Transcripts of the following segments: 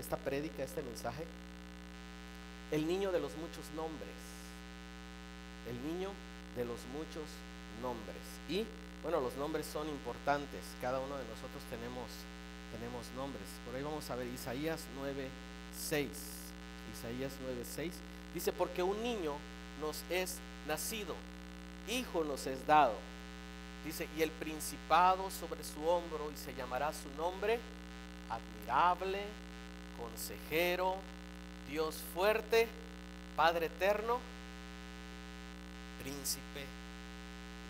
esta prédica, este mensaje, el niño de los muchos nombres. El niño de los muchos nombres. Y bueno, los nombres son importantes. Cada uno de nosotros tenemos nombres. Por ahí vamos a ver Isaías 9:6. Isaías 9:6 dice: porque un niño nos es nacido, hijo nos es dado. Dice: y el principado sobre su hombro, y se llamará su nombre admirable, consejero, Dios fuerte, Padre eterno, príncipe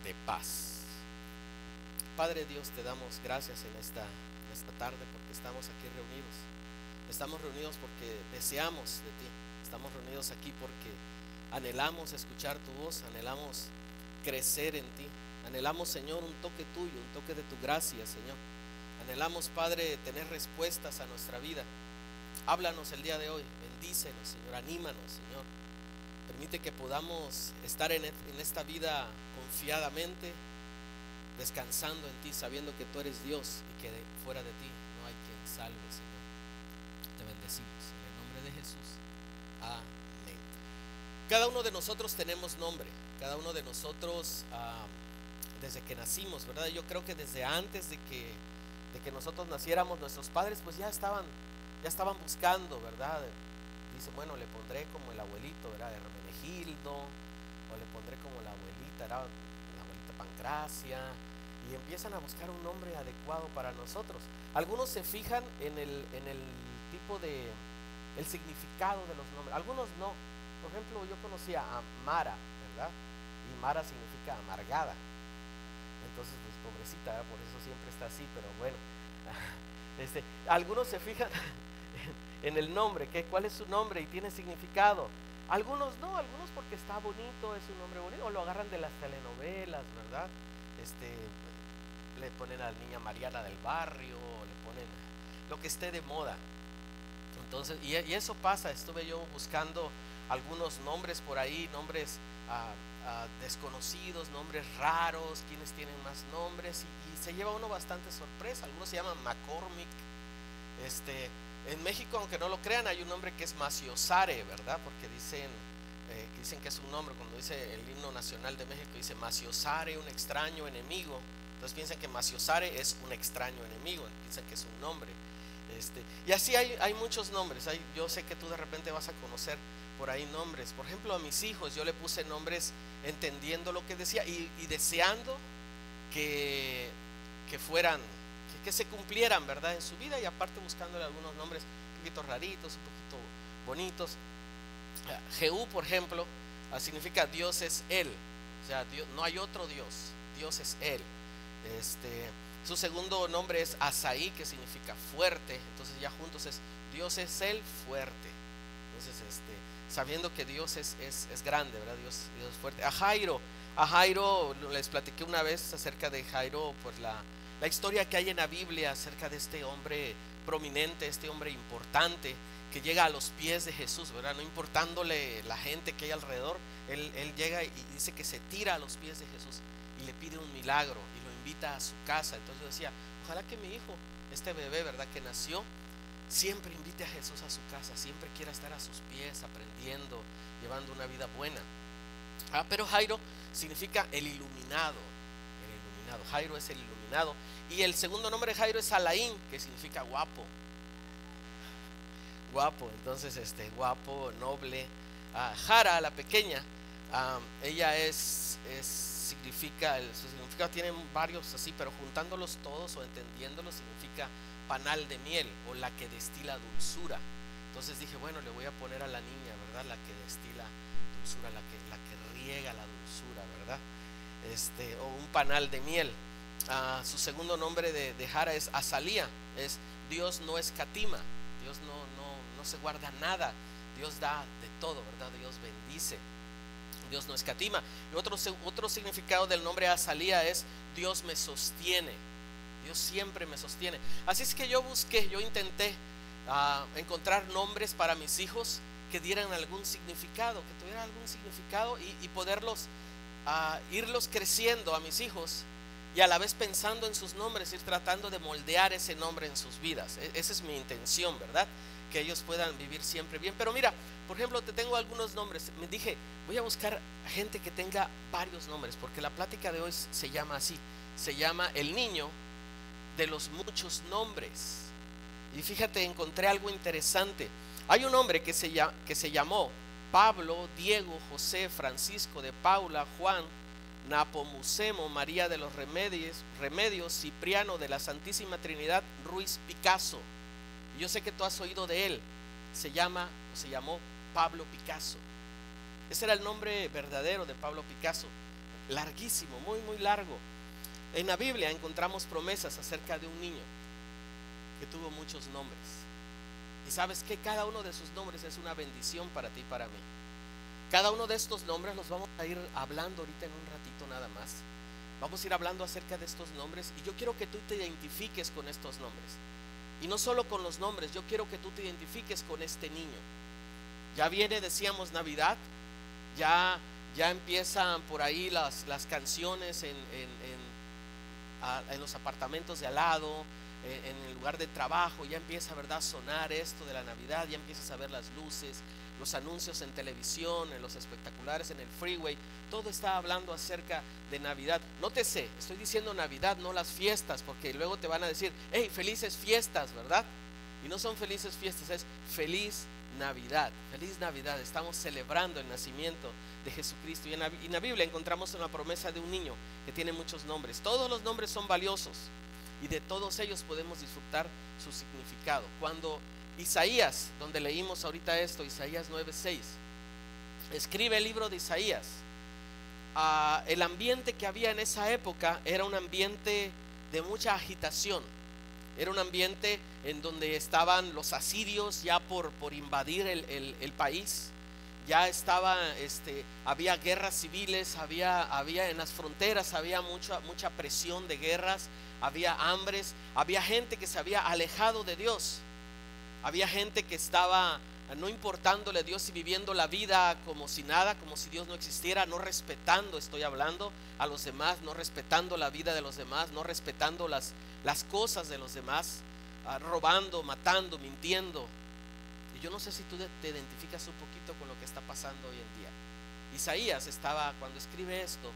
de paz. Padre Dios, te damos gracias en esta tarde porque estamos aquí reunidos. Estamos reunidos porque deseamos de ti. Estamos reunidos aquí porque anhelamos escuchar tu voz, anhelamos crecer en ti. Anhelamos, Señor, un toque tuyo, un toque de tu gracia, Señor. Anhelamos, Padre, tener respuestas a nuestra vida. Háblanos el día de hoy, bendícenos, Señor, anímanos, Señor. Permite que podamos estar en esta vida confiadamente, descansando en ti, sabiendo que tú eres Dios y que fuera de ti no hay quien salve, Señor. Te bendecimos en el nombre de Jesús. Amén. Cada uno de nosotros tenemos nombre. Cada uno de nosotros, desde que nacimos, ¿verdad? Yo creo que desde antes de que nosotros naciéramos, nuestros padres pues ya estaban buscando, ¿verdad? Dice, bueno, le pondré como el abuelito, ¿verdad? Hermenegildo, o le pondré como la abuelita, ¿verdad? La abuelita Pancracia, y empiezan a buscar un nombre adecuado para nosotros. Algunos se fijan en el tipo de, el significado de los nombres, algunos no. Por ejemplo, yo conocía a Mara, ¿verdad? Y Mara significa amargada. Entonces, pues pobrecita, ¿verdad? Por eso siempre está así, pero bueno. Algunos se fijan en el nombre, cuál es su nombre y tiene significado. Algunos no, algunos porque está bonito, es un nombre bonito, o lo agarran de las telenovelas, ¿verdad? Le ponen a la niña Mariana del barrio, le ponen lo que esté de moda. Entonces, y eso pasa. Estuve yo buscando algunos nombres por ahí, nombres desconocidos, nombres raros, quienes tienen más nombres, y se lleva uno bastante sorpresa. Algunos se llaman McCormick. En México, aunque no lo crean, hay un nombre que es Maciosare, ¿verdad? Porque dicen que es un nombre. Cuando dice el himno nacional de México, dice Maciosare, un extraño enemigo. Entonces piensan que Maciosare es un extraño enemigo, piensan que es un nombre. Y así hay muchos nombres. Yo sé que tú de repente vas a conocer por ahí nombres. Por ejemplo, a mis hijos yo le puse nombres entendiendo lo que decía y deseando que fueran, que se cumplieran, ¿verdad? En su vida, y aparte buscándole algunos nombres un poquito raritos, un poquito bonitos. Jehú, por ejemplo, significa Dios es Él. O sea, Dios, no hay otro Dios, Dios es Él. Su segundo nombre es Asaí, que significa fuerte. Entonces ya juntos es Dios es el fuerte. Entonces sabiendo que Dios es grande, ¿verdad? Dios es fuerte. A Jairo les platiqué una vez acerca de Jairo, pues la historia que hay en la Biblia acerca de este hombre prominente, este hombre importante que llega a los pies de Jesús, ¿verdad? No importándole la gente que hay alrededor, él llega y dice que se tira a los pies de Jesús y le pide un milagro y lo invita a su casa. Entonces yo decía, ojalá que mi hijo, este bebé, ¿verdad? Que nació, siempre invite a Jesús a su casa, siempre quiera estar a sus pies, aprendiendo, llevando una vida buena. Pero Jairo significa el iluminado. Jairo es el iluminado. Y el segundo nombre de Jairo es Alaín, que significa guapo. Entonces guapo, noble. Jara, la pequeña, ella significa, su significado tiene varios así, pero juntándolos todos o entendiéndolos significa panal de miel, o la que destila dulzura. Entonces dije, bueno, le voy a poner a la niña, ¿verdad? La que destila dulzura, la que riega la dulzura, ¿verdad? O un panal de miel. Su segundo nombre de Jara es Azalía, es Dios no escatima, Dios no se guarda nada, Dios da de todo, ¿verdad? Dios bendice, Dios no escatima. Y otro significado del nombre Azalía es Dios me sostiene, Dios siempre me sostiene. Así es que yo intenté encontrar nombres para mis hijos que dieran algún significado, que tuvieran algún significado, y poderlos irlos creciendo a mis hijos, y a la vez pensando en sus nombres, ir tratando de moldear ese nombre en sus vidas. Esa es mi intención, ¿verdad? que ellos puedan vivir siempre bien. Pero mira, por ejemplo, te tengo algunos nombres. Me dije, voy a buscar gente que tenga varios nombres, porque la plática de hoy se llama así, se llama el niño de los muchos nombres. Y fíjate, encontré algo interesante. Hay un hombre que se llamó Pablo, Diego, José, Francisco, de Paula, Juan, Napomucemo, María de los Remedios, Cipriano, de la Santísima Trinidad, Ruiz Picasso. Y yo sé que tú has oído de él. Se llamó Pablo Picasso. Ese era el nombre verdadero de Pablo Picasso. Larguísimo, muy muy largo. En la Biblia encontramos promesas acerca de un niño que tuvo muchos nombres. Y sabes que cada uno de sus nombres es una bendición para ti y para mí. Cada uno de estos nombres los vamos a ir hablando ahorita en un ratito nada más. Vamos a ir hablando acerca de estos nombres y yo quiero que tú te identifiques con estos nombres. Y no solo con los nombres, yo quiero que tú te identifiques con este niño. Ya viene, decíamos, Navidad. Ya empiezan por ahí las canciones en los apartamentos de al lado, en el lugar de trabajo. Ya empieza, ¿verdad?, a sonar esto de la Navidad. Ya empiezas a ver las luces, los anuncios en televisión, en los espectaculares, en el freeway. Todo está hablando acerca de Navidad. Nótese, estoy diciendo Navidad, no las fiestas, porque luego te van a decir, hey, felices fiestas, ¿verdad? Y no son felices fiestas, es feliz Navidad. Feliz Navidad, estamos celebrando el nacimiento de Jesucristo. Y en la Biblia encontramos una promesa de un niño que tiene muchos nombres. Todos los nombres son valiosos y de todos ellos podemos disfrutar su significado. Cuando Isaías, donde leímos ahorita esto, Isaías 9:6, escribe el libro de Isaías, el ambiente que había en esa época era un ambiente de mucha agitación. Era un ambiente en donde estaban los asirios ya por invadir el país. Ya había guerras civiles, había en las fronteras, había mucha presión de guerras, había hambres, había gente que se había alejado de Dios. Había gente que estaba no importándole a Dios y viviendo la vida como si nada, como si Dios no existiera, no respetando, estoy hablando, a los demás, no respetando la vida de los demás, no respetando las cosas de los demás, robando, matando, mintiendo. Y yo no sé si tú te identificas un poquito con lo que está pasando hoy en día. Isaías cuando escribe esto,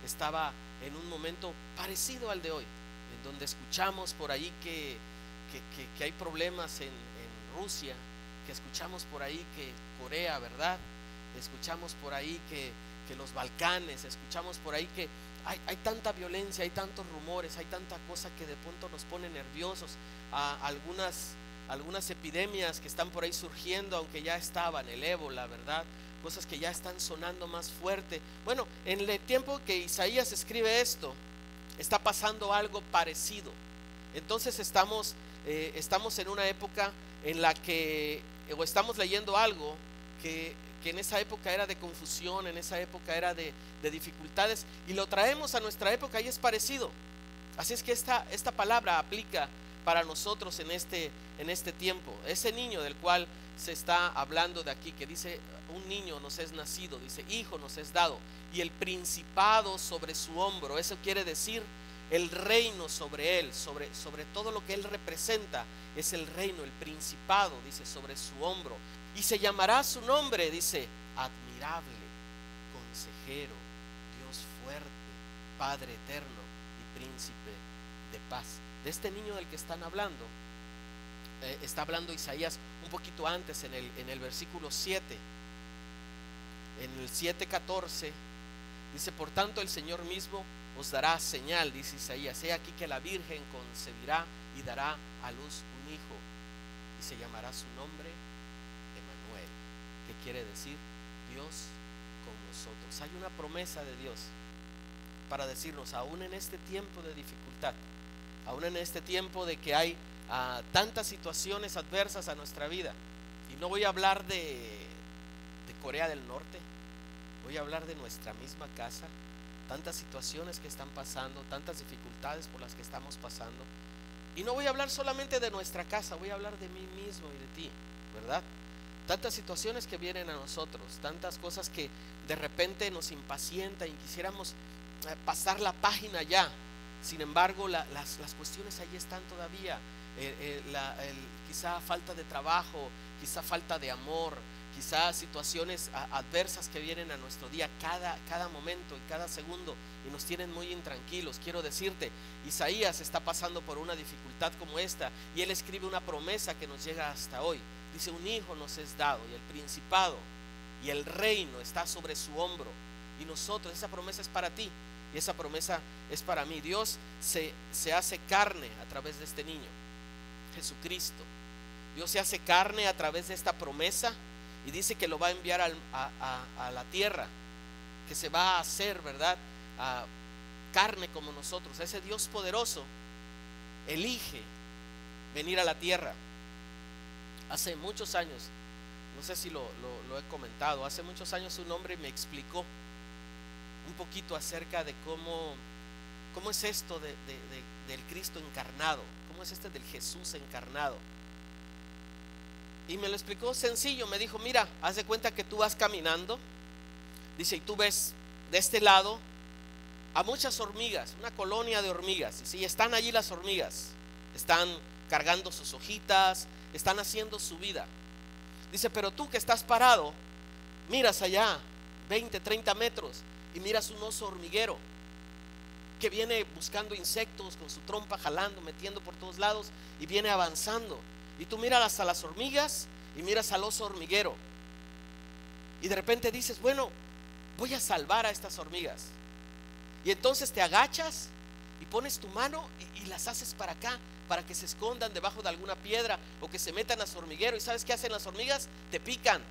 estaba en un momento parecido al de hoy, en donde escuchamos por ahí que hay problemas en Rusia, que escuchamos por ahí que Corea, ¿verdad? Escuchamos por ahí que los Balcanes, escuchamos por ahí que hay tanta violencia, hay tantos rumores, hay tanta cosa que de pronto nos pone nerviosos. Algunas epidemias que están por ahí surgiendo, aunque ya estaban, el ébola, ¿verdad? Cosas que ya están sonando más fuerte. Bueno, en el tiempo que Isaías escribe esto, está pasando algo parecido. Entonces estamos en una época en la que, o estamos leyendo algo que en esa época era de confusión, en esa época era de dificultades, y lo traemos a nuestra época y es parecido. Así es que esta palabra aplica para nosotros en este tiempo. Ese niño del cual se está hablando de aquí, que dice, un niño nos es nacido, dice, hijo nos es dado, y el principado sobre su hombro. Eso quiere decir el reino sobre él, sobre todo lo que él representa, es el reino, el principado, dice, sobre su hombro. Y se llamará su nombre, dice, admirable, consejero, Dios fuerte, Padre eterno y príncipe de paz. De este niño del que están hablando, está hablando Isaías un poquito antes, en el versículo 7, en el 7:14, dice, por tanto el Señor mismo os dará señal, dice Isaías, he aquí que la Virgen concebirá y dará a luz un hijo, y se llamará su nombre Emmanuel, que quiere decir Dios con nosotros. Hay una promesa de Dios para decirnos, aún en este tiempo de dificultad, aún en este tiempo de que hay tantas situaciones adversas a nuestra vida, y no voy a hablar de Corea del Norte, voy a hablar de nuestra misma casa, tantas situaciones que están pasando, tantas dificultades por las que estamos pasando. Y no voy a hablar solamente de nuestra casa, voy a hablar de mí mismo y de ti, ¿verdad? Tantas situaciones que vienen a nosotros, tantas cosas que de repente nos impacientan y quisiéramos pasar la página ya. Sin embargo, las cuestiones ahí están todavía. quizá falta de trabajo, quizá falta de amor, quizá situaciones adversas que vienen a nuestro día cada momento y cada segundo y nos tienen muy intranquilos. Quiero decirte, Isaías está pasando por una dificultad como esta y él escribe una promesa que nos llega hasta hoy. Dice: un hijo nos es dado y el principado y el reino está sobre su hombro. Y nosotros, esa promesa es para ti y esa promesa es para mí. Dios se hace carne a través de este niño, Jesucristo. Dios se hace carne a través de esta promesa y dice que lo va a enviar a la tierra, que se va a hacer, ¿verdad?, carne como nosotros. Ese Dios poderoso elige venir a la tierra. Hace muchos años, no sé si lo he comentado, hace muchos años un hombre me explicó un poquito acerca de cómo es esto del Cristo encarnado, cómo es del Jesús encarnado. Y me lo explicó sencillo. Me dijo: mira, haz de cuenta que tú vas caminando, dice, y tú ves de este lado a muchas hormigas, una colonia de hormigas. Y sí, están allí las hormigas, están cargando sus hojitas, están haciendo su vida. Dice: pero tú que estás parado, miras allá 20, 30 metros y miras un oso hormiguero que viene buscando insectos con su trompa, jalando, metiendo por todos lados y viene avanzando. Y tú miras a las hormigas y miras al oso hormiguero y de repente dices: bueno, voy a salvar a estas hormigas. Y entonces te agachas y pones tu mano y las haces para acá, para que se escondan debajo de alguna piedra o que se metan a su hormiguero. ¿Y sabes qué hacen las hormigas? Te pican,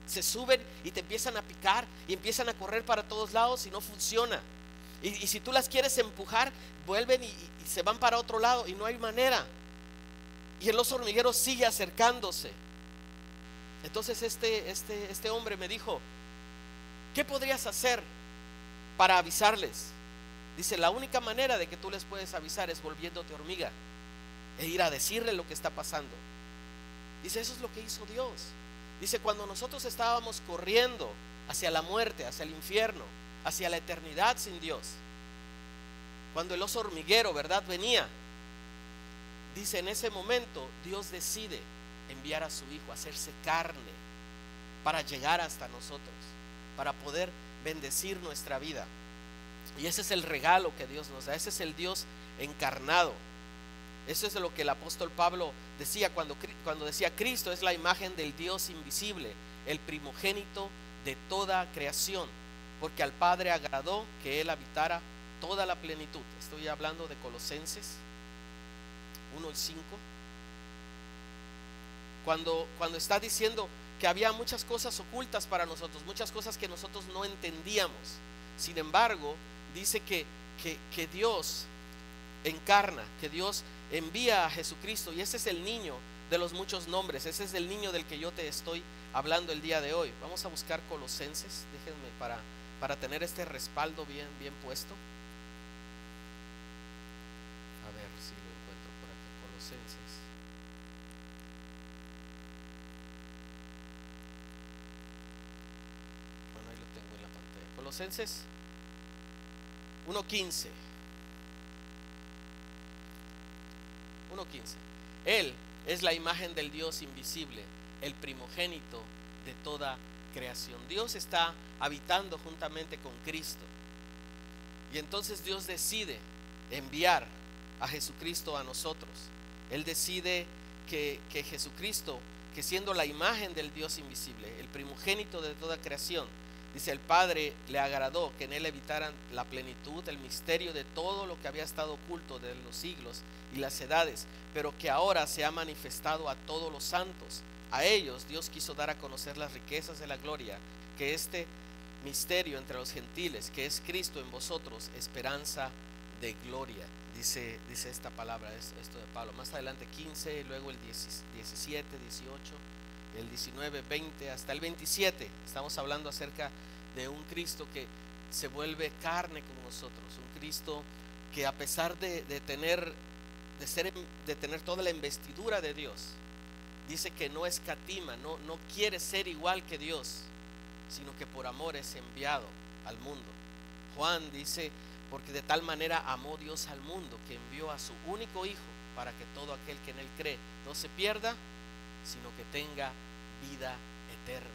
se suben y te empiezan a picar y empiezan a correr para todos lados y no funciona. Y si tú las quieres empujar, vuelven y se van para otro lado y no hay manera. Y el oso hormiguero sigue acercándose. Entonces este hombre me dijo: ¿qué podrías hacer para avisarles? Dice: la única manera de que tú les puedes avisar es volviéndote hormiga e ir a decirle lo que está pasando. Dice: eso es lo que hizo Dios. Dice: cuando nosotros estábamos corriendo hacia la muerte, hacia el infierno, hacia la eternidad sin Dios, cuando el oso hormiguero, ¿verdad?, venía, dice, en ese momento Dios decide enviar a su hijo, hacerse carne para llegar hasta nosotros, para poder bendecir nuestra vida. Y ese es el regalo que Dios nos da. Ese es el Dios encarnado. Eso es lo que el apóstol Pablo decía cuando decía: Cristo es la imagen del Dios invisible, el primogénito de toda creación, porque al Padre agradó que Él habitara toda la plenitud. Estoy hablando de Colosenses 1:5, cuando está diciendo que había muchas cosas ocultas para nosotros, muchas cosas que nosotros no entendíamos. Sin embargo, dice que Dios encarna, que Dios envía a Jesucristo, y ese es el niño de los muchos nombres. Ese es el niño del que yo te estoy hablando el día de hoy. Vamos a buscar Colosenses, déjenme para tener este respaldo bien puesto. A ver si lo encuentro por acá. Colosenses. Bueno, ahí lo tengo en la pantalla. Colosenses 1:15. 1:15. Él es la imagen del Dios invisible, el primogénito de toda creación. Dios está habitando juntamente con Cristo. Y entonces Dios decide enviar a Jesucristo a nosotros. Él decide que Jesucristo, que siendo la imagen del Dios invisible, el primogénito de toda creación, dice, el Padre le agradó que en Él habitaran la plenitud, el misterio de todo lo que había estado oculto de los siglos y las edades, pero que ahora se ha manifestado a todos los santos. A ellos Dios quiso dar a conocer las riquezas de la gloria, que este misterio entre los gentiles, que es Cristo en vosotros, esperanza de gloria. Dice esta palabra, esto de Pablo. Más adelante 15, luego el 17, 18, el 19, 20, hasta el 27. Estamos hablando acerca de un Cristo que se vuelve carne con nosotros. Un Cristo que, a pesar de tener toda la investidura de Dios, dice que no escatima, no quiere ser igual que Dios, sino que por amor es enviado al mundo. Juan dice, porque de tal manera amó Dios al mundo, que envió a su único Hijo, para que todo aquel que en él cree no se pierda, sino que tenga vida eterna,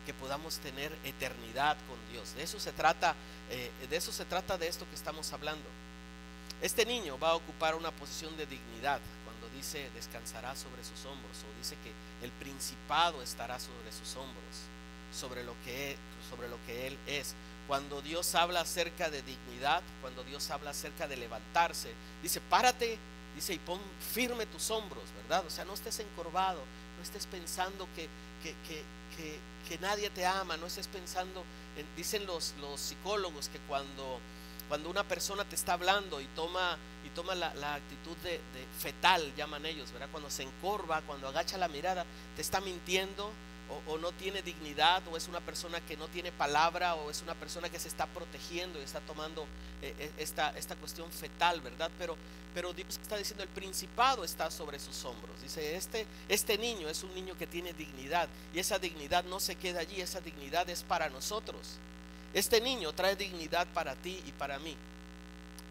que podamos tener eternidad con Dios. De eso se trata, de esto que estamos hablando. Este niño va a ocupar una posición de dignidad cuando dice descansará sobre sus hombros, o dice que el principado estará sobre sus hombros, sobre lo que él es. Cuando Dios habla acerca de dignidad, cuando Dios habla acerca de levantarse, dice párate, dice, y pon firme tus hombros, ¿verdad? O sea, no estés encorvado, no estés pensando que nadie te ama, no estés pensando, dicen los psicólogos que cuando una persona te está hablando y toma la actitud de fetal, llaman ellos, ¿verdad? Cuando se encorva, cuando agacha la mirada, te está mintiendo, o no tiene dignidad, o es una persona que no tiene palabra, o es una persona que se está protegiendo y está tomando esta cuestión fetal, ¿verdad? Pero Dios está diciendo el principado está sobre sus hombros. Dice este niño es un niño que tiene dignidad, y esa dignidad no se queda allí, esa dignidad es para nosotros. Este niño trae dignidad para ti y para mí,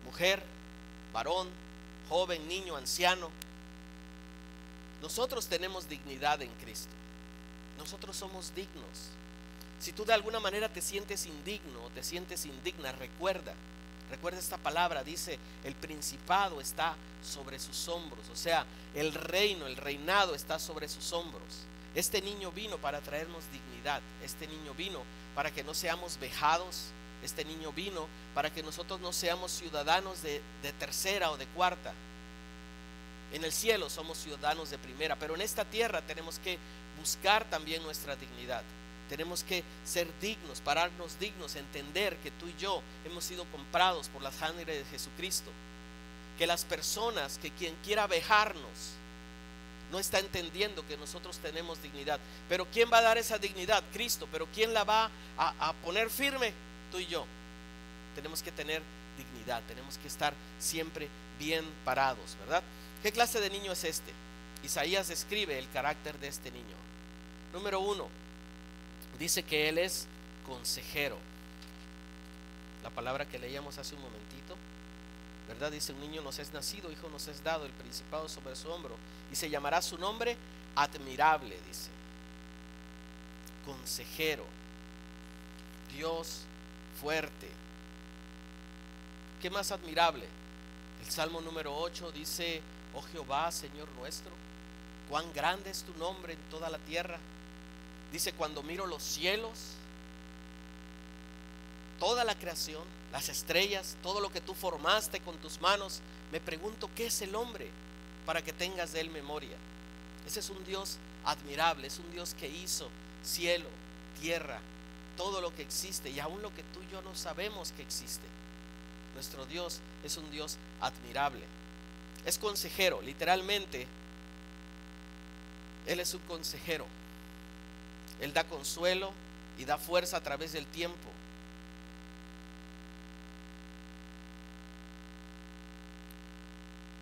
mujer, varón, joven, niño, anciano. Nosotros tenemos dignidad en Cristo. Nosotros somos dignos. Si tú de alguna manera te sientes indigno o te sientes indigna, recuerda esta palabra, dice el principado está sobre sus hombros, o sea, el reinado está sobre sus hombros. Este niño vino para traernos dignidad, este niño vino para que no seamos vejados, este niño vino para que nosotros no seamos ciudadanos de tercera o de cuarta. En el cielo somos ciudadanos de primera, pero en esta tierra tenemos que buscar también nuestra dignidad. Tenemos que ser dignos, pararnos dignos, entender que tú y yo hemos sido comprados por la sangre de Jesucristo. Que las personas, que quien quiera vejarnos, no está entendiendo que nosotros tenemos dignidad. Pero ¿quién va a dar esa dignidad? Cristo. Pero ¿quién la va a poner firme? Tú y yo. Tenemos que tener dignidad, tenemos que estar siempre bien parados, ¿verdad? ¿Qué clase de niño es este? Isaías describe el carácter de este niño. Número 1, dice que él es consejero. La palabra que leíamos hace un momentito, ¿verdad? Dice, un niño nos es nacido, hijo nos es dado, el principado sobre su hombro, y se llamará su nombre admirable, dice. Consejero, Dios fuerte. ¿Qué más admirable? El Salmo número 8 dice, oh Jehová, Señor nuestro, cuán grande es tu nombre en toda la tierra. Dice, cuando miro los cielos, toda la creación, las estrellas, todo lo que tú formaste con tus manos, me pregunto, ¿qué es el hombre para que tengas de él memoria? Ese es un Dios admirable, es un Dios que hizo cielo, tierra, todo lo que existe, y aún lo que tú y yo no sabemos que existe. Nuestro Dios es un Dios admirable. Es consejero, literalmente, Él es un consejero. Él da consuelo y da fuerza a través del tiempo.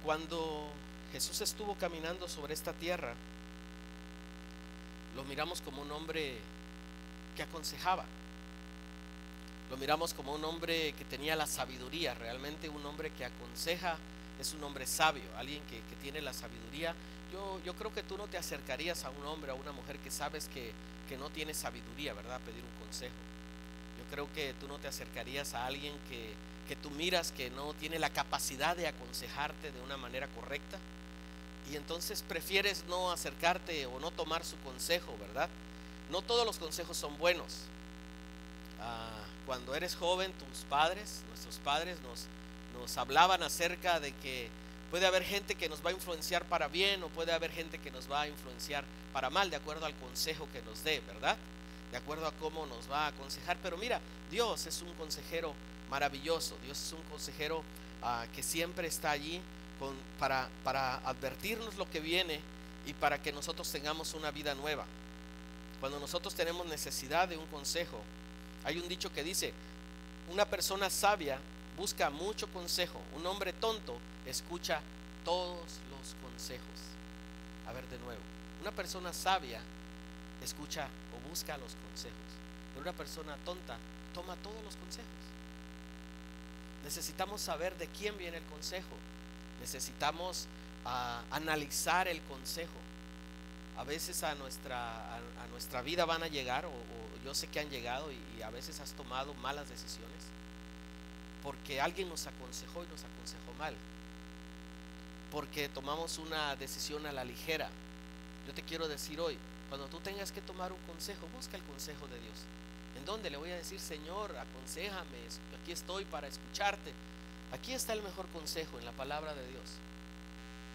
Cuando Jesús estuvo caminando sobre esta tierra, lo miramos como un hombre que aconsejaba. Lo miramos como un hombre que tenía la sabiduría. Realmente un hombre que aconseja es un hombre sabio, alguien que tiene la sabiduría. Yo creo que tú no te acercarías a un hombre o a una mujer que sabes que no tiene sabiduría, ¿verdad? A pedir un consejo. Yo creo que tú no te acercarías a alguien que tú miras que no tiene la capacidad de aconsejarte de una manera correcta, y entonces prefieres no acercarte o no tomar su consejo, ¿verdad? No todos los consejos son buenos. Cuando eres joven, nuestros padres nos hablaban acerca de que puede haber gente que nos va a influenciar para bien, o puede haber gente que nos va a influenciar para mal, de acuerdo al consejo que nos dé, ¿verdad? De acuerdo a cómo nos va a aconsejar. Pero mira, Dios es un consejero maravilloso. Dios es un consejero que siempre está allí para advertirnos lo que viene y para que nosotros tengamos una vida nueva. Cuando nosotros tenemos necesidad de un consejo, hay un dicho que dice, una persona sabia busca mucho consejo, un hombre tonto escucha todos los consejos. A ver de nuevo, una persona sabia escucha o busca los consejos, pero una persona tonta toma todos los consejos. Necesitamos saber de quién viene el consejo. Necesitamos a analizar el consejo. A veces a nuestra vida van a llegar, o yo sé que han llegado, y a veces has tomado malas decisiones porque alguien nos aconsejó y nos aconsejó mal, porque tomamos una decisión a la ligera. Yo te quiero decir hoy, cuando tú tengas que tomar un consejo, busca el consejo de Dios. ¿En dónde? Le voy a decir: Señor, aconséjame, aquí estoy para escucharte. Aquí está el mejor consejo, en la palabra de Dios.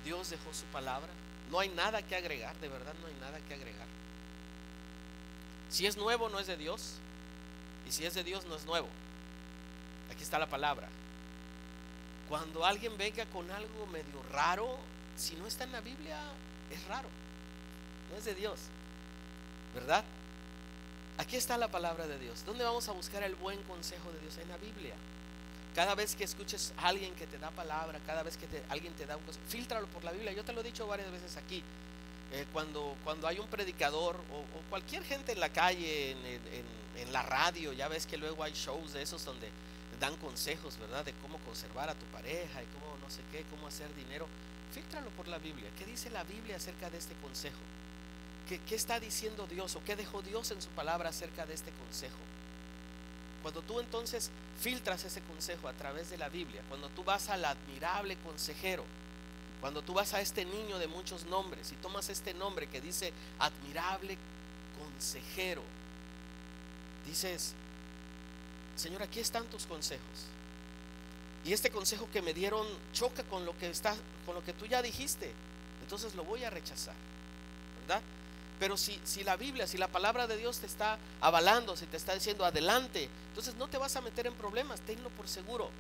Dios dejó su palabra, no hay nada que agregar, de verdad no hay nada que agregar. Si es nuevo, no es de Dios, y si es de Dios, no es nuevo. Aquí está la palabra. Cuando alguien venga con algo medio raro, si no está en la Biblia, es raro, no es de Dios, ¿verdad? Aquí está la palabra de Dios. ¿Dónde vamos a buscar el buen consejo de Dios? En la Biblia. Cada vez que escuches a alguien que te da palabra, cada vez que alguien te da un consejo, fíltralo por la Biblia. Yo te lo he dicho varias veces aquí. Cuando hay un predicador o cualquier gente en la calle, en la radio, ya ves que luego hay shows de esos donde dan consejos, ¿verdad? De cómo conservar a tu pareja y cómo no sé qué, cómo hacer dinero. Fíltralo por la Biblia. ¿Qué dice la Biblia acerca de este consejo? ¿Qué está diciendo Dios, o qué dejó Dios en su palabra acerca de este consejo? Cuando tú entonces filtras ese consejo a través de la Biblia, cuando tú vas al admirable consejero, cuando tú vas a este niño de muchos nombres y tomas este nombre que dice admirable consejero, dices: Señor, aquí están tus consejos, y este consejo que me dieron choca con lo que tú ya dijiste, entonces lo voy a rechazar, ¿verdad? Pero si la Biblia, si la palabra de Dios te está avalando, si te está diciendo adelante, entonces no te vas a meter en problemas, tenlo por seguro,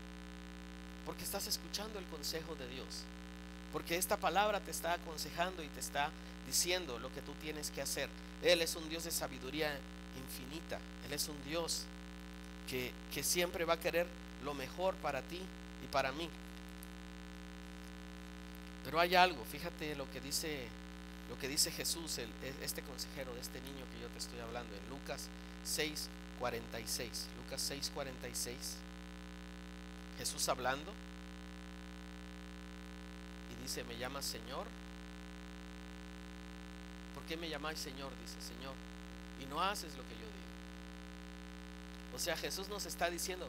porque estás escuchando el consejo de Dios, porque esta palabra te está aconsejando y te está diciendo lo que tú tienes que hacer. Él es un Dios de sabiduría infinita, Él es un Dios que siempre va a querer lo mejor para ti y para mí. Pero hay algo, fíjate lo que dice Jesús, este consejero de este niño que yo te estoy hablando, en Lucas 6:46. Lucas 6:46. Jesús hablando, y dice: ¿me llamas Señor? ¿Por qué me llamáis Señor? Dice: Señor, y no haces lo que yo digo. O sea, Jesús nos está diciendo: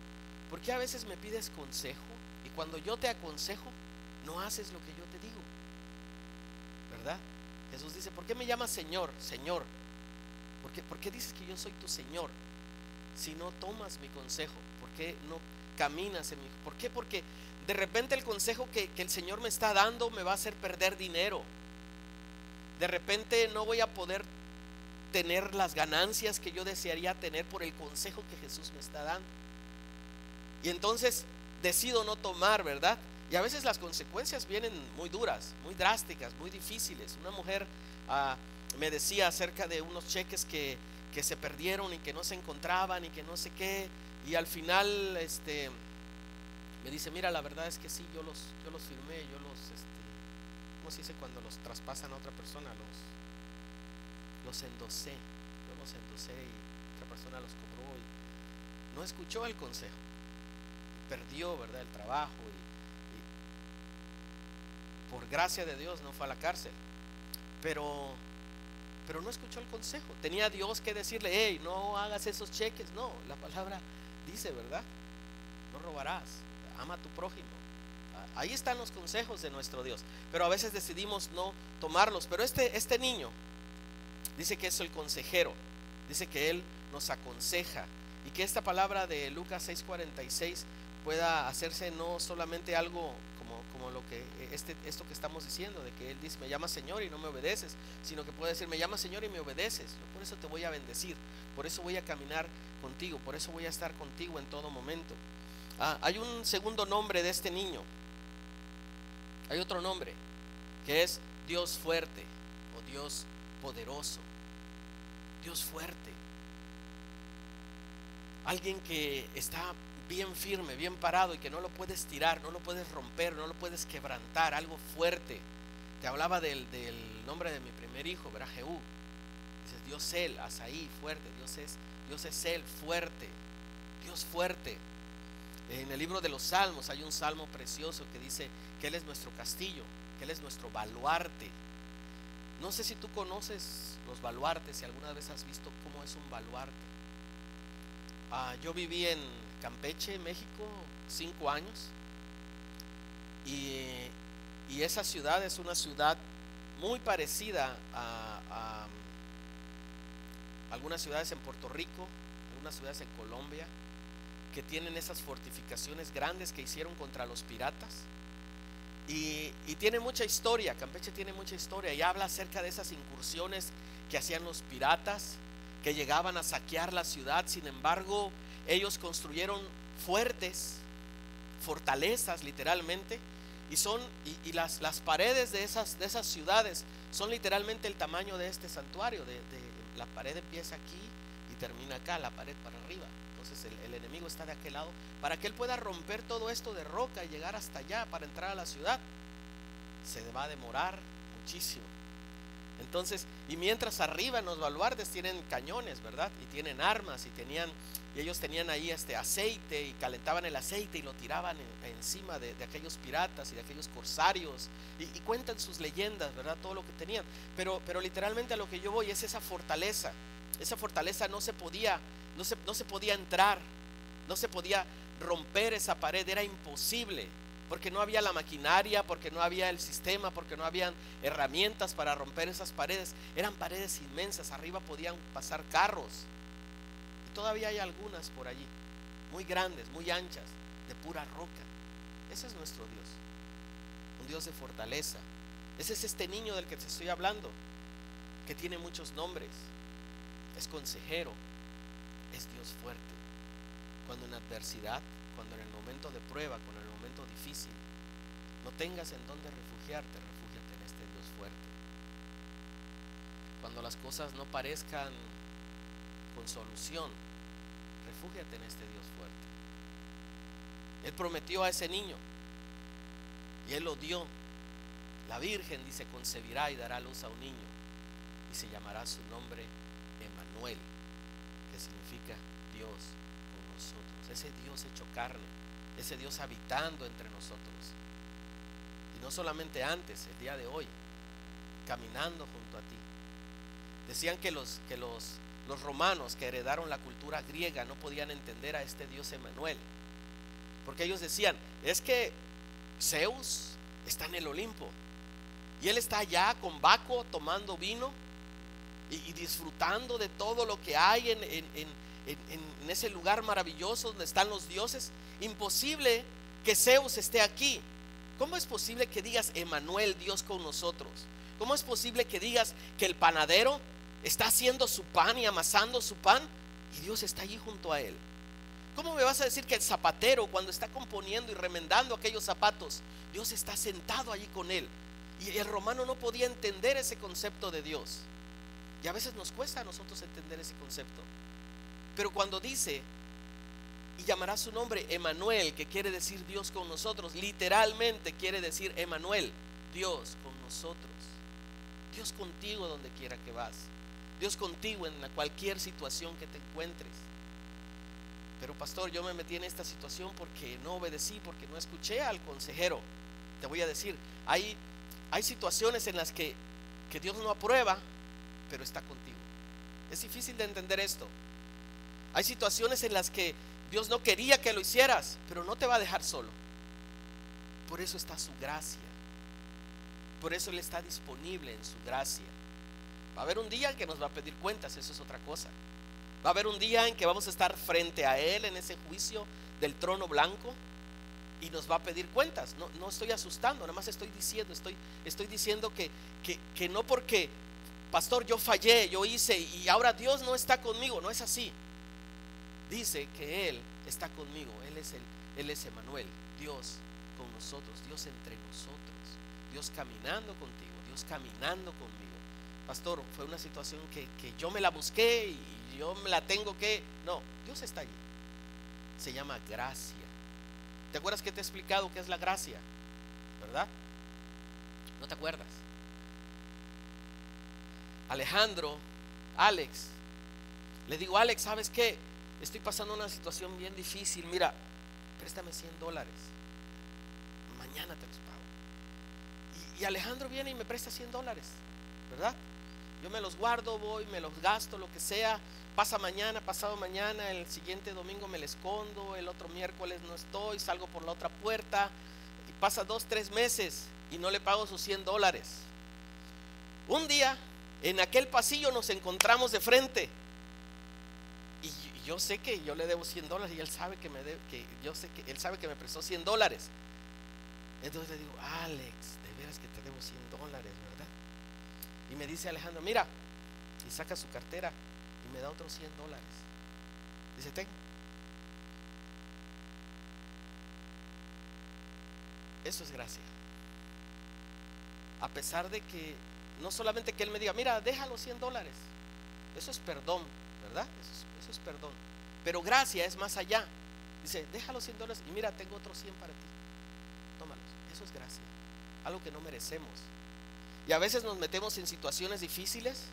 ¿por qué a veces me pides consejo y cuando yo te aconsejo no haces lo que yo te digo? ¿Verdad? Jesús dice: ¿por qué me llamas Señor? Señor, ¿por qué dices que yo soy tu Señor si no tomas mi consejo? ¿Por qué no caminas en mi? ¿Por qué? Porque de repente el consejo que el Señor me está dando me va a hacer perder dinero. De repente no voy a poder tener las ganancias que yo desearía tener por el consejo que Jesús me está dando. Y entonces decido no tomar, ¿verdad? Y a veces las consecuencias vienen muy duras, muy drásticas, muy difíciles. Una mujer me decía acerca de unos cheques que se perdieron y que no se encontraban y que no sé qué. Y al final me dice: mira, la verdad es que sí, yo los firmé, ¿cómo se dice cuando los traspasan a otra persona? Los endosé. Yo los endosé y otra persona los cobró y no escuchó el consejo. Perdió, ¿verdad?, el trabajo y por gracia de Dios no fue a la cárcel, pero no escuchó el consejo. Tenía Dios que decirle: hey, no hagas esos cheques. No, la palabra dice, ¿verdad?, no robarás, ama a tu prójimo. Ahí están los consejos de nuestro Dios, pero a veces decidimos no tomarlos. Pero este niño dice que es el consejero, dice que él nos aconseja, y que esta palabra de Lucas 6:46 pueda hacerse no solamente algo como lo que esto que estamos diciendo, de que él dice: me llamas Señor y no me obedeces, sino que puede decir: me llamas Señor y me obedeces, por eso te voy a bendecir, por eso voy a caminar contigo, por eso voy a estar contigo en todo momento. Hay un segundo nombre de este niño, hay otro nombre que es Dios fuerte o Dios poderoso. Dios fuerte, alguien que está bien firme, bien parado, y que no lo puedes tirar, no lo puedes romper, no lo puedes quebrantar, algo fuerte. Te hablaba del nombre de mi primer hijo, ¿verdad? Jehú. Dices: Dios él, Asaí, fuerte. Dios es él, fuerte. Dios fuerte. En el libro de los Salmos hay un salmo precioso que dice que él es nuestro castillo, que Él es nuestro baluarte. No sé si tú conoces los baluartes, si alguna vez has visto cómo es un baluarte. Yo viví en Campeche, México, 5 años, y esa ciudad es una ciudad muy parecida a algunas ciudades en Puerto Rico, algunas ciudades en Colombia, que tienen esas fortificaciones grandes que hicieron contra los piratas. Y tiene mucha historia. Campeche tiene mucha historia y habla acerca de esas incursiones que hacían los piratas, que llegaban a saquear la ciudad. Sin embargo, ellos construyeron fuertes, fortalezas literalmente, y las paredes de esas ciudades son literalmente el tamaño de este santuario. La pared empieza aquí y termina acá, la pared para arriba. Entonces el enemigo está de aquel lado para que él pueda romper todo esto de roca y llegar hasta allá para entrar a la ciudad. Se va a demorar muchísimo. Entonces, y mientras arriba en los baluartes tienen cañones, ¿verdad? Y tienen armas, y ellos tenían ahí aceite, y calentaban el aceite y lo tiraban encima de aquellos piratas y de aquellos corsarios, y cuentan sus leyendas, ¿verdad? Todo lo que tenían. Pero literalmente a lo que yo voy es esa fortaleza. Esa fortaleza no se podía entrar, no se podía romper esa pared, era imposible, porque no había la maquinaria, porque no había el sistema, porque no habían herramientas para romper esas paredes. Eran paredes inmensas, arriba podían pasar carros, y todavía hay algunas por allí, muy grandes, muy anchas, de pura roca. Ese es nuestro Dios, un Dios de fortaleza. Ese es este niño del que te estoy hablando, que tiene muchos nombres. Es consejero, es Dios fuerte. Cuando en adversidad, cuando en el momento de prueba, cuando en el momento difícil no tengas en dónde refúgiate en este Dios fuerte. Cuando las cosas no parezcan con solución, refúgiate en este Dios fuerte. Él prometió a ese niño y Él lo dio. La Virgen, dice, concebirá y dará a luz a un niño, y se llamará su nombre Emmanuel, que significa Dios con nosotros. Ese Dios hecho carne, ese Dios habitando entre nosotros. Y no solamente antes, el día de hoy, caminando junto a ti. Decían que los romanos que heredaron la cultura griega no podían entender a este Dios Emmanuel, porque ellos decían, es que Zeus está en el Olimpo y él está allá con Baco tomando vino y disfrutando de todo lo que hay en ese lugar maravilloso donde están los dioses. Imposible que Zeus esté aquí. ¿Cómo es posible que digas Emmanuel, Dios con nosotros? ¿Cómo es posible que digas que el panadero está haciendo su pan y amasando su pan y Dios está allí junto a él? ¿Cómo me vas a decir que el zapatero, cuando está componiendo y remendando aquellos zapatos, Dios está sentado allí con él? Y el romano no podía entender ese concepto de Dios. Y a veces nos cuesta a nosotros entender ese concepto. Pero cuando dice, y llamará su nombre Emmanuel, que quiere decir Dios con nosotros, literalmente quiere decir Emmanuel, Dios con nosotros. Dios contigo donde quiera que vas. Dios contigo en cualquier situación que te encuentres. Pero pastor, yo me metí en esta situación porque no obedecí, porque no escuché al consejero. Te voy a decir, hay situaciones en las que Dios no aprueba, pero está contigo. Es difícil de entender esto. Hay situaciones en las que Dios no quería que lo hicieras, pero no te va a dejar solo. Por eso está su gracia. Por eso Él está disponible en su gracia. Va a haber un día en que nos va a pedir cuentas, eso es otra cosa. Va a haber un día en que vamos a estar frente a Él en ese juicio del trono blanco y nos va a pedir cuentas. No estoy asustando, nada más estoy diciendo que no porque, pastor, yo fallé, yo hice y ahora Dios no está conmigo. No es así. Dice que Él está conmigo. Él es Emmanuel, Dios con nosotros, Dios entre nosotros, Dios caminando contigo, Dios caminando conmigo. Pastor, fue una situación que yo me la busqué y yo me la tengo que... No, Dios está allí. Se llama gracia. ¿Te acuerdas que te he explicado qué es la gracia? ¿Verdad? ¿No te acuerdas? Alex, le digo, Alex, ¿sabes qué? Estoy pasando una situación bien difícil. Mira, préstame $100. Mañana te los pago. Y Alejandro viene y me presta $100, ¿verdad? Yo me los guardo, voy, me los gasto, lo que sea. Pasa mañana, pasado mañana, el siguiente domingo me les escondo, el otro miércoles no estoy, salgo por la otra puerta. Y pasa 2, 3 meses y no le pago sus $100. Un día, en aquel pasillo nos encontramos de frente. Y yo sé que yo le debo $100 y él sabe que me debe, que yo sé que él sabe que me prestó $100. Entonces le digo, Alex, de veras que te debo $100, ¿verdad? Y me dice Alejandro, mira, y saca su cartera y me da otros $100. Dice, ten. Eso es gracia. A pesar de que no solamente que él me diga, mira, deja los $100, eso es perdón, ¿verdad? Eso es perdón. Pero gracia es más allá. Dice, deja los $100 y mira, tengo otros 100 para ti. Tómalos. Eso es gracia. Algo que no merecemos. Y a veces nos metemos en situaciones difíciles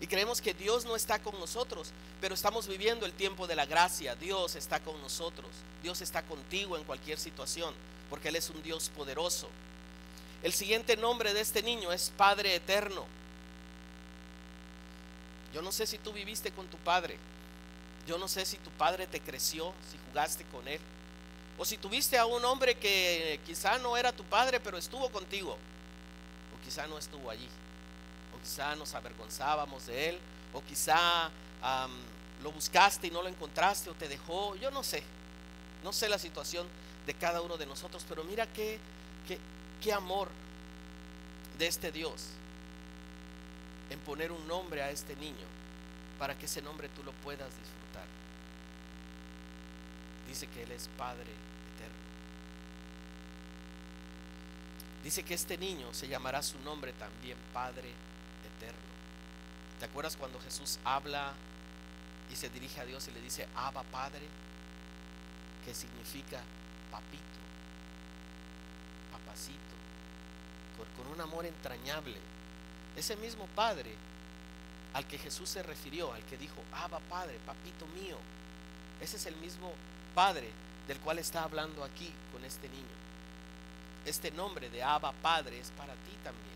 y creemos que Dios no está con nosotros, pero estamos viviendo el tiempo de la gracia. Dios está con nosotros. Dios está contigo en cualquier situación, porque Él es un Dios poderoso. El siguiente nombre de este niño es Padre Eterno. Yo no sé si tú viviste con tu padre. Yo no sé si tu padre te creció, si jugaste con él, o si tuviste a un hombre que quizá no era tu padre, pero estuvo contigo, o quizá no estuvo allí, o quizá nos avergonzábamos de él, o quizá lo buscaste y no lo encontraste, o te dejó. Yo no sé la situación de cada uno de nosotros, pero mira qué amor de este Dios en poner un nombre a este niño, para que ese nombre tú lo puedas disfrutar. Dice que Él es Padre Eterno. Dice que este niño se llamará su nombre también Padre Eterno. ¿Te acuerdas cuando Jesús habla y se dirige a Dios y le dice Abba Padre? Que significa papito, papacito, con un amor entrañable. Ese mismo Padre al que Jesús se refirió, al que dijo Abba Padre, papito mío, ese es el mismo Padre del cual está hablando aquí con este niño. Este nombre de Abba Padre es para ti también.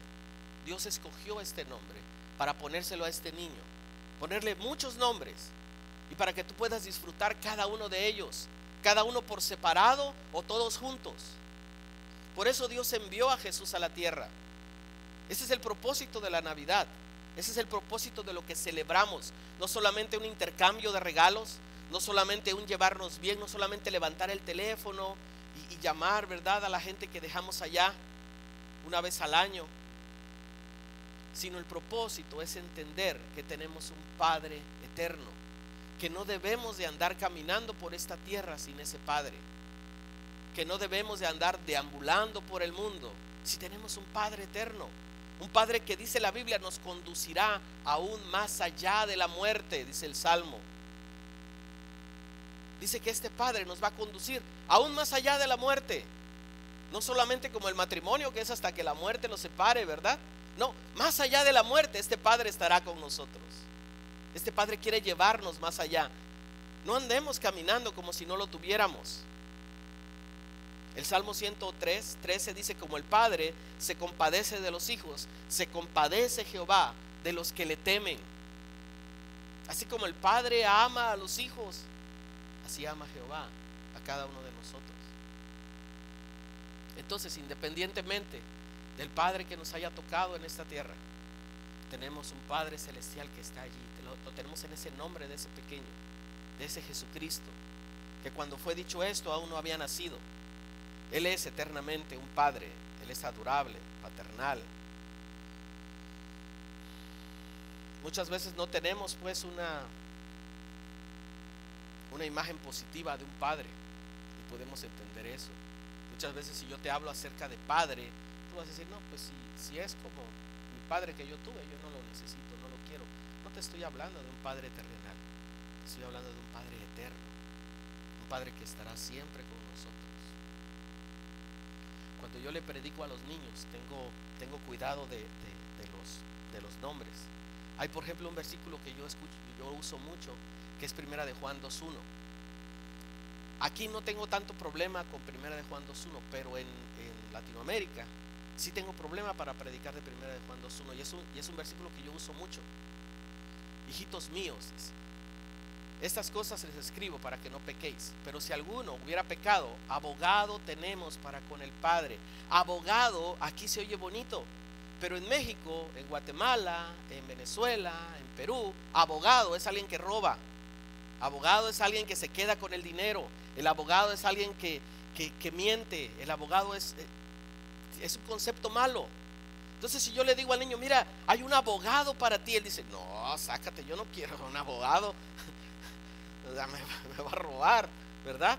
Dios escogió este nombre para ponérselo a este niño, ponerle muchos nombres, y para que tú puedas disfrutar cada uno de ellos, cada uno por separado o todos juntos. Por eso Dios envió a Jesús a la tierra. Ese es el propósito de la Navidad. Ese es el propósito de lo que celebramos. No solamente un intercambio de regalos, no solamente un llevarnos bien, no solamente levantar el teléfono y llamar, ¿verdad?, a la gente que dejamos allá una vez al año, sino el propósito es entender que tenemos un Padre eterno, que no debemos de andar caminando por esta tierra sin ese Padre, que no debemos de andar deambulando por el mundo si tenemos un Padre eterno. Un Padre que, dice la Biblia, nos conducirá aún más allá de la muerte, dice el Salmo. Dice que este Padre nos va a conducir aún más allá de la muerte. No solamente como el matrimonio, que es hasta que la muerte nos separe, ¿verdad? No, más allá de la muerte, este Padre estará con nosotros. Este Padre quiere llevarnos más allá. No andemos caminando como si no lo tuviéramos. El Salmo 103:13 dice: como el Padre se compadece de los hijos, se compadece Jehová de los que le temen. Así como el Padre ama a los hijos, así ama Jehová a cada uno de nosotros. Entonces, independientemente del Padre que nos haya tocado en esta tierra, tenemos un Padre celestial que está allí. Lo tenemos en ese nombre de ese pequeño, de ese Jesucristo, que cuando fue dicho esto aún no había nacido. Él es eternamente un Padre. Él es adorable, paternal. Muchas veces no tenemos pues una imagen positiva de un Padre, y podemos entender eso. Muchas veces, si yo te hablo acerca de Padre, tú vas a decir: no, pues si es como mi Padre que yo tuve, yo no lo necesito, no lo quiero. No te estoy hablando de un Padre terrenal, te estoy hablando de un Padre eterno, un Padre que estará siempre con nosotros. Cuando yo le predico a los niños, tengo cuidado de los nombres. Hay, por ejemplo, un versículo que yo uso mucho, que es Primera de Juan 2:1. Aquí no tengo tanto problema con Primera de Juan 2:1, pero en Latinoamérica sí tengo problema para predicar de primera de Juan 2:1, y es un versículo que yo uso mucho. Hijitos míos, dice, estas cosas les escribo para que no pequéis, pero si alguno hubiera pecado, abogado tenemos para con el Padre. Abogado, aquí se oye bonito, pero en México, en Guatemala, en Venezuela, en Perú, abogado es alguien que roba. Abogado es alguien que se queda con el dinero. El abogado es alguien que miente. El abogado es un concepto malo. Entonces, si yo le digo al niño, mira, hay un abogado para ti, él dice, no, sácate, yo no quiero un abogado. me va a robar, ¿verdad?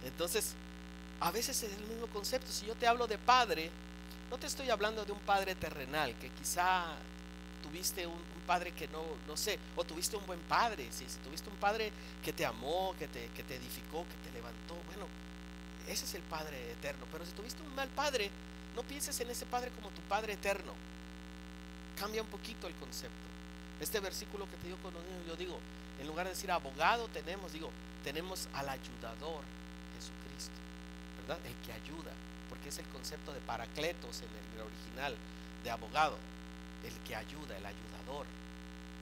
Entonces, a veces es el mismo concepto. Si yo te hablo de padre, no te estoy hablando de un padre terrenal, que quizá tuviste un padre que no sé, o tuviste un buen padre, si tuviste un padre que te amó, que te edificó, que te levantó, bueno, ese es el Padre eterno. Pero si tuviste un mal padre, no pienses en ese padre como tu Padre eterno. Cambia un poquito el concepto. Este versículo que te digo con los niños, yo digo, en lugar de decir abogado tenemos al ayudador, Jesucristo, ¿verdad? El que ayuda, porque es el concepto de paracletos en el original, de abogado, el que ayuda, el ayudador.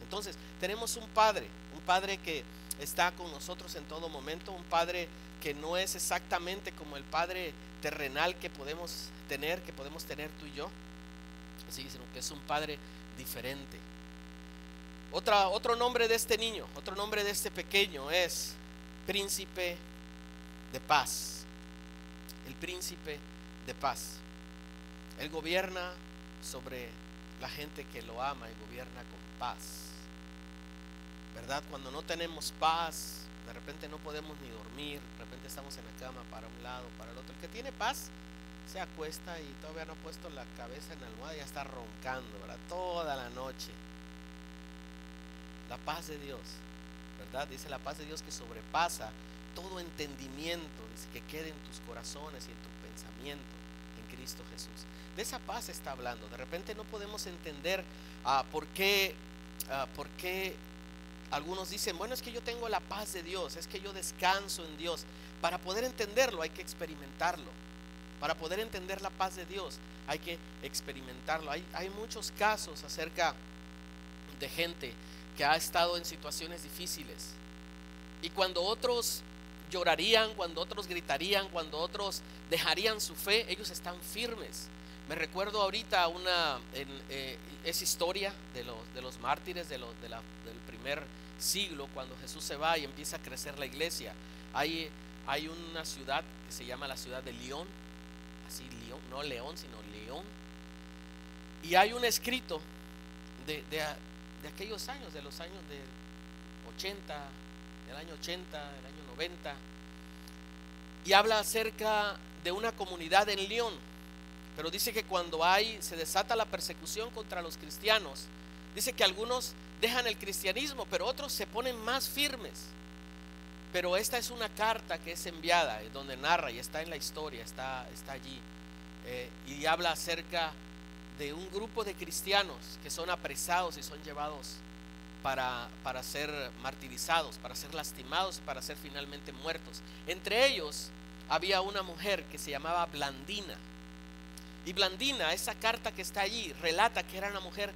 Entonces, tenemos un Padre que está con nosotros en todo momento, un Padre que no es exactamente como el Padre terrenal que podemos tener tú y yo, así, sino que es un Padre diferente. Otro nombre de este niño, otro nombre de este pequeño es Príncipe de Paz. El Príncipe de Paz. Él gobierna sobre la gente que lo ama y gobierna con paz, ¿verdad? Cuando no tenemos paz, de repente no podemos ni dormir, de repente estamos en la cama para un lado, para el otro. El que tiene paz se acuesta y todavía no ha puesto la cabeza en la almohada, ya está roncando, ¿verdad? Toda la noche. La paz de Dios, ¿verdad? Dice la paz de Dios que sobrepasa todo entendimiento, dice que quede en tus corazones y en tu pensamiento en Cristo Jesús. De esa paz está hablando. De repente no podemos entender por qué algunos dicen, bueno, es que yo tengo la paz de Dios, es que yo descanso en Dios. Para poder entenderlo hay que experimentarlo. Para poder entender la paz de Dios hay que experimentarlo. Hay muchos casos acerca de gente que ha estado en situaciones difíciles, y cuando otros llorarían, cuando otros gritarían, cuando otros dejarían su fe, ellos están firmes. Me recuerdo ahorita esa historia de los mártires del primer siglo, cuando Jesús se va y empieza a crecer la iglesia. Hay una ciudad que se llama la ciudad de León, así León, no León, sino León, y hay un escrito de aquellos años, de los años del 80, del año 80, del año 90, y habla acerca de una comunidad en León. Pero dice que cuando se desata la persecución contra los cristianos, dice que algunos dejan el cristianismo, pero otros se ponen más firmes. Pero esta es una carta que es enviada, donde narra, y está en la historia, está allí, y habla acerca de un grupo de cristianos que son apresados y son llevados para ser martirizados, para ser lastimados, para ser finalmente muertos. Entre ellos había una mujer que se llamaba Blandina. Y Blandina, esa carta que está allí, relata que era una mujer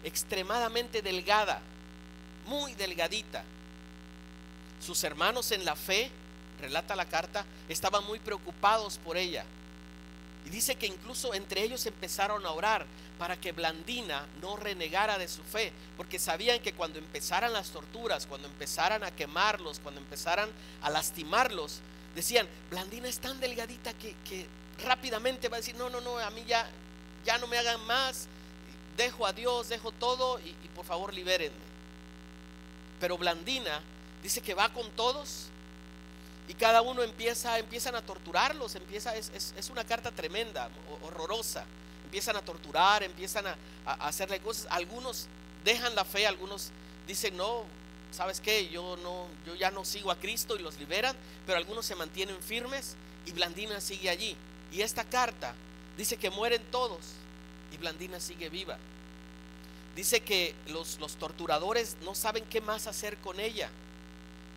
extremadamente delgada, muy delgadita. Sus hermanos en la fe, relata la carta, estaban muy preocupados por ella. Y dice que incluso entre ellos empezaron a orar para que Blandina no renegara de su fe, porque sabían que cuando empezaran las torturas, cuando empezaran a quemarlos, cuando empezaran a lastimarlos, decían, Blandina es tan delgadita que rápidamente va a decir, no, a mí ya no me hagan más, dejo a Dios, dejo todo y por favor libérenme. Pero Blandina dice que va con todos, y cada uno empiezan a torturarlos. Es una carta tremenda, horrorosa. Empiezan a torturar, empiezan a hacerle cosas. Algunos dejan la fe, algunos dicen, no, ¿sabes qué? Yo ya no sigo a Cristo, y los liberan. Pero algunos se mantienen firmes, y Blandina sigue allí. Y esta carta dice que mueren todos y Blandina sigue viva. Dice que los torturadores no saben qué más hacer con ella.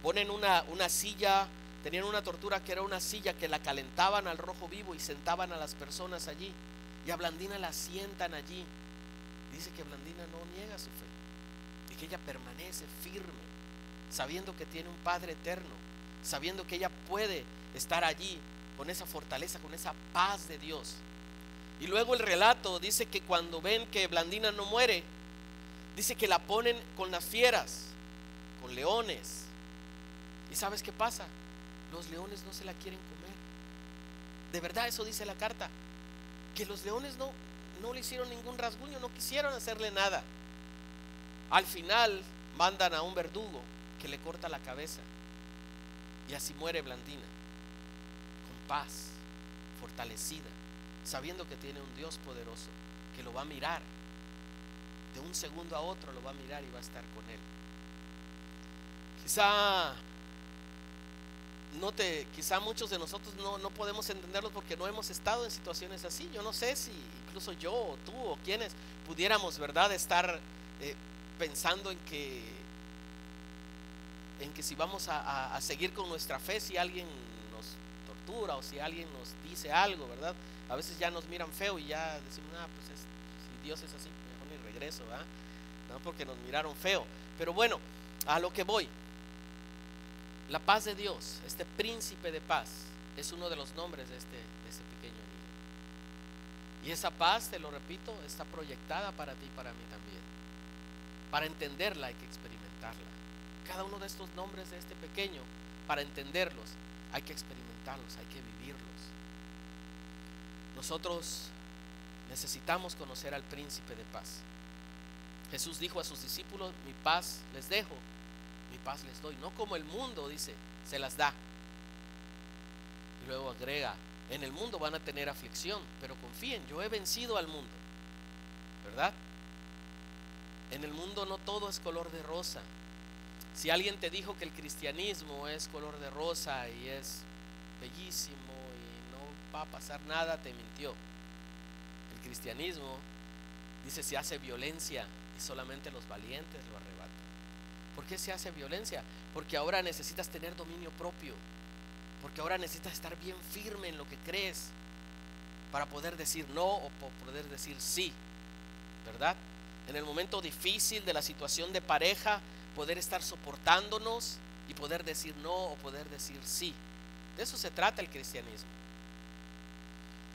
Ponen una silla. Tenían una tortura que era una silla que la calentaban al rojo vivo y sentaban a las personas allí, y a Blandina la sientan allí. Dice que Blandina no niega su fe y que ella permanece firme, sabiendo que tiene un Padre eterno, sabiendo que ella puede estar allí con esa fortaleza, con esa paz de Dios. Y luego el relato dice que cuando ven que Blandina no muere, dice que la ponen con las fieras, con leones. ¿Y sabes qué pasa? Los leones no se la quieren comer. De verdad, eso dice la carta, que los leones no le hicieron ningún rasguño, no quisieron hacerle nada. Al final mandan a un verdugo que le corta la cabeza, y así muere Blandina, con paz, fortalecida, sabiendo que tiene un Dios poderoso que lo va a mirar. De un segundo a otro lo va a mirar y va a estar con él. Quizá muchos de nosotros no podemos entenderlo porque no hemos estado en situaciones así. Yo no sé si incluso yo o tú o quienes pudiéramos, ¿verdad?, estar pensando en que si vamos a seguir con nuestra fe, si alguien nos tortura o si alguien nos dice algo, ¿verdad? A veces ya nos miran feo y ya decimos, pues si Dios es así, mejor ni regreso, ¿verdad? No, porque nos miraron feo. Pero bueno, a lo que voy, la paz de Dios, este príncipe de paz, es uno de los nombres de este pequeño niño. Y esa paz, te lo repito, está proyectada para ti y para mí también. Para entenderla hay que experimentarla. Cada uno de estos nombres de este pequeño, para entenderlos, hay que experimentarlos, hay que vivirlos. Nosotros necesitamos conocer al príncipe de paz. Jesús dijo a sus discípulos: mi paz les dejo, mi paz les doy. No como el mundo, dice, se las da. Y luego agrega: en el mundo van a tener aflicción, pero confíen, yo he vencido al mundo. ¿Verdad? En el mundo no todo es color de rosa. Si alguien te dijo que el cristianismo es color de rosa y es bellísimo y no va a pasar nada, te mintió. El cristianismo, dice, se hace violencia y solamente los valientes lo arrebatan. ¿Por qué se hace violencia? Porque ahora necesitas tener dominio propio, porque ahora necesitas estar bien firme en lo que crees para poder decir no o poder decir sí, ¿verdad? En el momento difícil de la situación de pareja, poder estar soportándonos y poder decir no o poder decir sí. De eso se trata el cristianismo.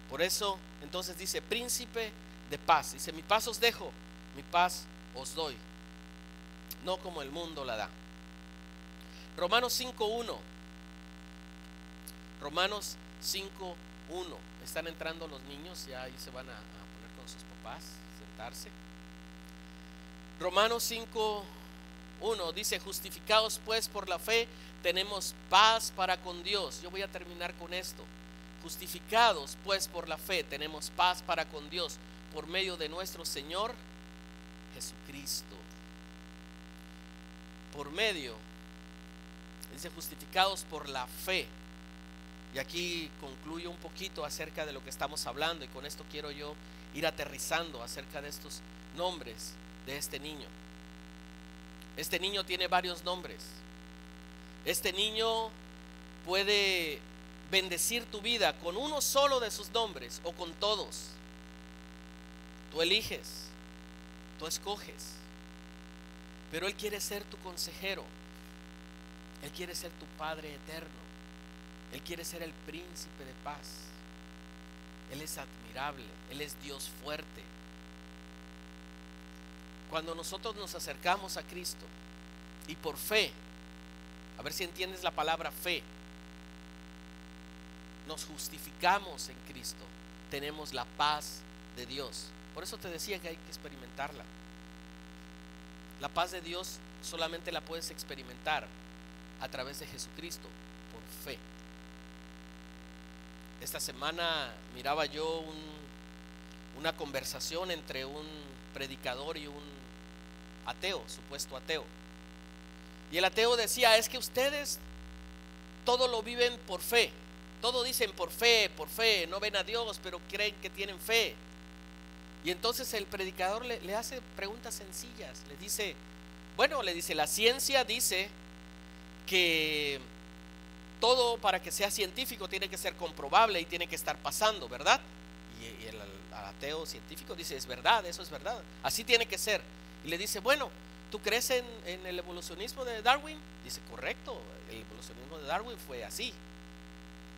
Por eso entonces dice: príncipe de paz. Dice: mi paz os dejo, mi paz os doy, no como el mundo la da. Romanos 5:1. Romanos 5:1. Están entrando los niños, ya ahí se van a poner con sus papás, sentarse. Romanos 5:1 dice: justificados pues por la fe, tenemos paz para con Dios. Yo voy a terminar con esto. Justificados pues por la fe, tenemos paz para con Dios por medio de nuestro Señor Jesucristo. Por medio, dice, justificados por la fe. Y aquí concluyo un poquito acerca de lo que estamos hablando, y con esto quiero yo ir aterrizando acerca de estos nombres de este niño. Este niño tiene varios nombres. Este niño puede bendecir tu vida con uno solo de sus nombres o con todos. Tú eliges, tú escoges, pero Él quiere ser tu consejero. Él quiere ser tu Padre eterno. Él quiere ser el príncipe de paz. Él es admirable, Él es Dios fuerte. Cuando nosotros nos acercamos a Cristo y por fe, a ver si entiendes la palabra fe, nos justificamos en Cristo, tenemos la paz de Dios. Por eso te decía que hay que experimentarla. La paz de Dios solamente la puedes experimentar a través de Jesucristo, por fe. Esta semana miraba yo una conversación entre un predicador y un ateo, supuesto ateo. Y el ateo decía: es que ustedes todo lo viven por fe, todo dicen por fe, no ven a Dios, pero creen que tienen fe. Y entonces el predicador le hace preguntas sencillas. Le dice, la ciencia dice que todo, para que sea científico, tiene que ser comprobable y tiene que estar pasando, ¿verdad? Y el ateo científico dice, es verdad, eso es verdad, así tiene que ser. Y le dice, bueno, ¿tú crees en el evolucionismo de Darwin? Dice, correcto, el evolucionismo de Darwin fue así.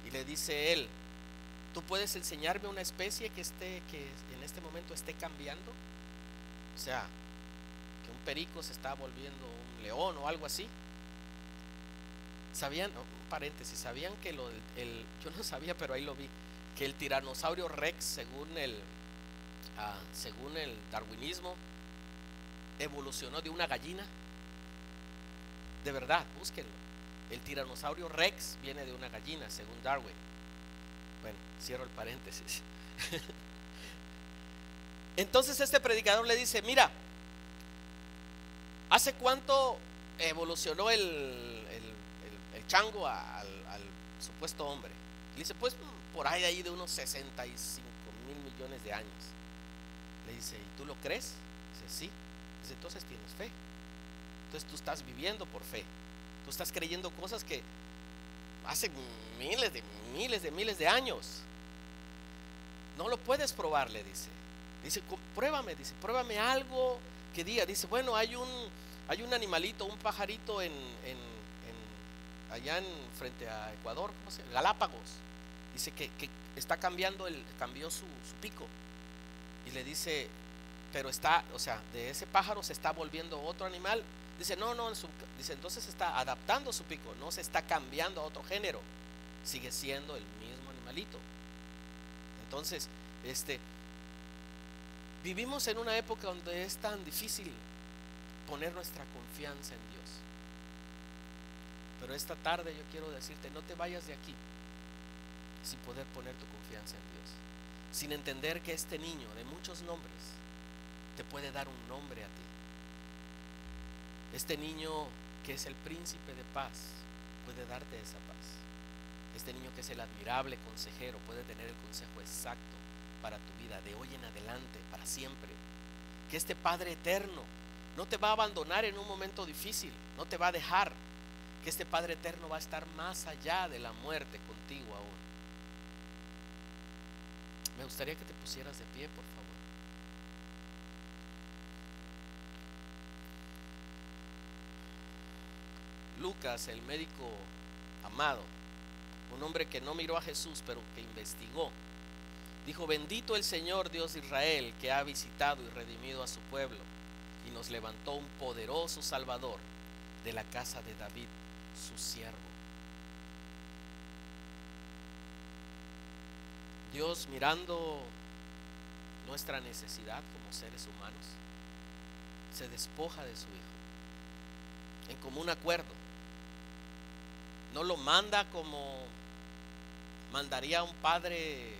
Y le dice él, ¿tú puedes enseñarme una especie que en este momento esté cambiando? O sea, que un perico se está volviendo un león o algo así. ¿Sabían? Un paréntesis, ¿sabían que yo no sabía, pero ahí lo vi, que el tiranosaurio Rex, según el darwinismo, evolucionó de una gallina? De verdad, búsquenlo. El tiranosaurio Rex viene de una gallina, según Darwin. Bueno, cierro el paréntesis. Entonces este predicador le dice, mira, ¿hace cuánto evolucionó el chango al supuesto hombre? Le dice, pues por ahí de unos 65,000 millones de años. Le dice, ¿y tú lo crees? Dice, sí. Dice, entonces tienes fe. Entonces tú estás viviendo por fe. Tú estás creyendo cosas que hace miles de años. No lo puedes probar, le dice. Dice, pruébame, dice, pruébame algo que diga. Dice, bueno, hay un animalito, un pajarito allá frente a Ecuador, ¿cómo se llama? Galápagos. Dice que cambió su pico. Y le dice, pero o sea, de ese pájaro se está volviendo otro animal. Dice, no, dice, entonces está adaptando su pico, no se está cambiando a otro género, sigue siendo el mismo animalito. Entonces, vivimos en una época donde es tan difícil poner nuestra confianza en Dios. Pero esta tarde yo quiero decirte, no te vayas de aquí sin poder poner tu confianza en Dios, sin entender que este niño de muchos nombres te puede dar un nombre a ti. Este niño que es el príncipe de paz puede darte esa paz. Este niño que es el admirable consejero puede tener el consejo exacto para tu vida de hoy en adelante, para siempre. Que este Padre eterno no te va a abandonar en un momento difícil, no te va a dejar. Que este Padre eterno va a estar más allá de la muerte contigo aún. Me gustaría que te pusieras de pie, por favor. Lucas, el médico amado, un hombre que no miró a Jesús, pero que investigó, dijo, bendito el Señor Dios de Israel, que ha visitado y redimido a su pueblo y nos levantó un poderoso Salvador de la casa de David, su siervo. Dios, mirando nuestra necesidad como seres humanos, se despoja de su Hijo en común acuerdo. No lo manda como mandaría un padre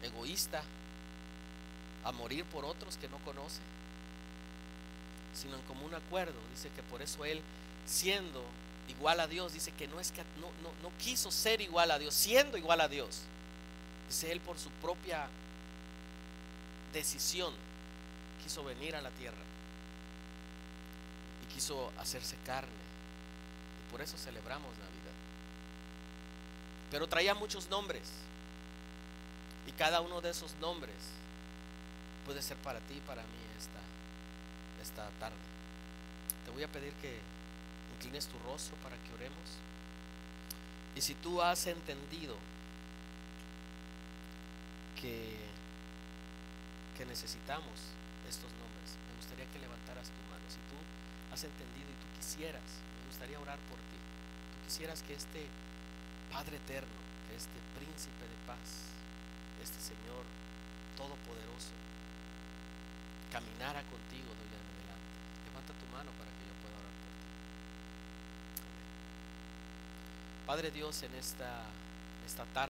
egoísta a morir por otros que no conoce, sino en común acuerdo. Dice que por eso Él, siendo igual a Dios, dice que no quiso ser igual a Dios, siendo igual a Dios. Dice Él, por su propia decisión, quiso venir a la tierra y quiso hacerse carne. Y por eso celebramos Navidad. Pero traía muchos nombres, y cada uno de esos nombres puede ser para ti y para mí esta tarde. Te voy a pedir que inclines tu rostro para que oremos. Y si tú has entendido que necesitamos estos nombres, me gustaría que levantaras tu mano. Si tú has entendido y tú quisieras, me gustaría orar por ti. Tú quisieras que este Padre eterno, que este príncipe de paz, este Señor todopoderoso, caminara contigo de hoy en adelante. Levanta tu mano para que yo pueda orar por ti. Amén. Padre Dios, en esta tarde